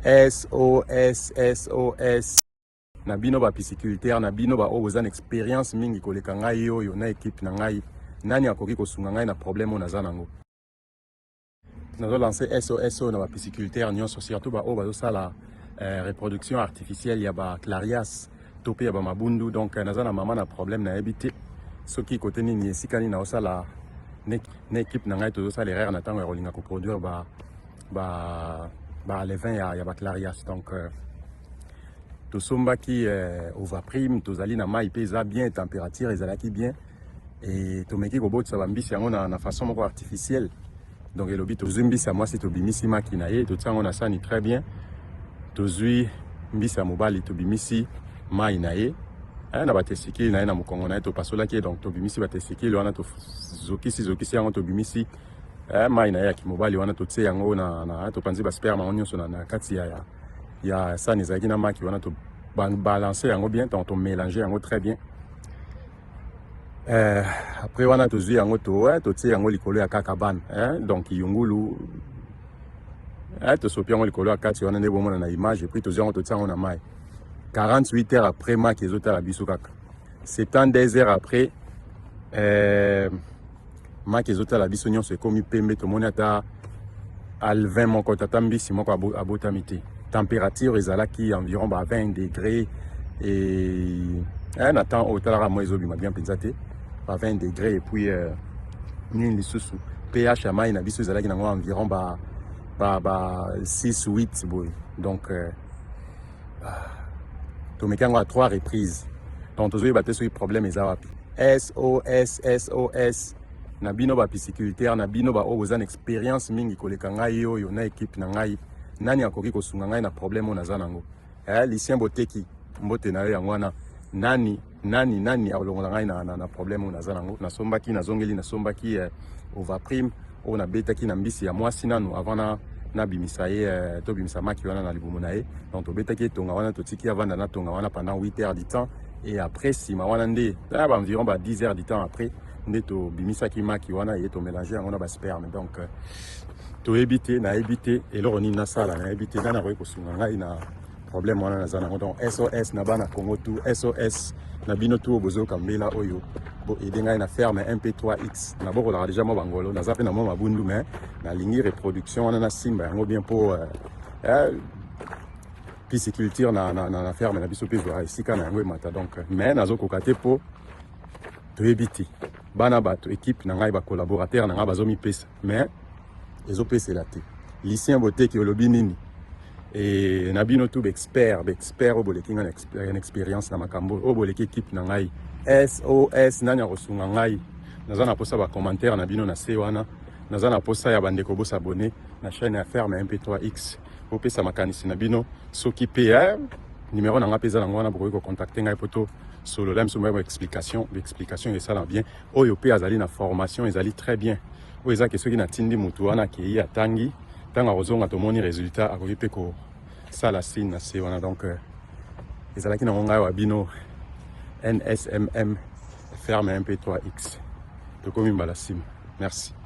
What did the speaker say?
SOS SOS na bino ba pisciculteur na bino ba oza expérience mingi koleka ngai yo na équipe na ngai nani akoki kosunga ngai na problème on aza nango nazo lancer SOS na ba pisciculteur nyonso surtout ba bazo sala reproduction artificielle ya ba clarias topé ya ba mabundu donc naza na mama na problème na habité soki côté nini esika nini na osala na équipe na ngai tozo sala erreur na tango ya kolinga ko produire ba levain ya ba clarias donc tosombaki Ovaprime tozali na mai pe eza bien température ezalaki bien et tomeki kobotisa bambisi yango na façon moko artificielle donc elobi tozwi mbisi ya mwasi tobimisi maki na ye totia yango na sani très bien tozwi mbisi ya mobali tobimisi mai na ye na batesikili na ye na mokongo na ye topasolaki ye donc tobimisi batesikili wana tozokisi yango tobimisi mai na ye ya kimobali wana totie yango topanzi basperme yango nyonso na kati ya sani ezalaki na maki wana to balancer yango bien donc to mélanger yango très bien après wana tozwi yango totie yango likolo ya kakabane donc yungulu tosopi yango likolo ya kati wana nde bomona na image et puis tozwi yango totie yango na mai 48 heures après maki ezotala biso kaka 72 heures après maki ezotala biso nyonso ekomi pembe tomoni ata alvin moko tata mbisi moko abotami te température ezalaki environ 20 degrés et na temps otalaka moi ezobima bien mpenza te 20 degrés et puis nini lisusu pH ya mai na biso ezalaki nango environ 6-8 boye donc tomeki yango à 3 reprises donc tozoyi bate soki problème eza wapi SOS SOS na bino ba pisciculteur na bino ba oza na expérience mingi koleka ngai oyo na équipe na ngai nani akoki kosunga ngai na problème onaza nango Lucien Boteki mbote na yo yango wana nani alongola ngai na problème onaza nango nasombaki nazongeli nasombaki Ovaprime oyo nabetaki na mbisi ya mwasi nanu avant na bimisa ye tobimisa maki wana na libumu na ye donc tobetaki etonga wana totiki avanda na tonga wana pendant 8 heures du temps et après sima wana nde environ 10 heures du temps après nde tobimisaki maki wana ye tomélanger yango na basperme donc toyebi te nayebi te eloko nini nasala nayebi te nani akoki kosunga ngai na problème wana naza nango donc SOS na bana Congo tu SOS na bino tu oyo bozoyoka mbela oyo boede ngai na ferme MP3X nabokolaka déjà mwa bangolo naza mpe na mwa mabundu mais nalingi reproduction wana nasimba yango bien mpo pisciculture na ferme na biso mpe ezwaka esika na yango emata donc mais nazokoka te mpo toyebi te bana bato équipe na ngai bacollaborateur na ngai bazomipesa mais ezopesela te Lucien Boteki olobi nini et na bino tu expert oyo boleki ngai na expérience na makambo oyo boleki équipe na ngai SOS nani akosunga ngai naza na posa bacommentaire na bino na se wana naza na posa ya bandeko bosabone na chaîne ya ferme MP3X opesa makanisi na bino soki mpe numéro na ngai mpe eza nango wana bokoki kocontacte ngai poto solola miso mwa explication esala bien oyo mpe azali na formation ezali très bien oyo ezaki soki natindi mutu wana akei atangi ntango akozonga tomoni résultat akoki mpe kosala signe na se wana donc ezalaki nango ngai wa bino NSMM ferme MP3X tokomi mbala nsima merci.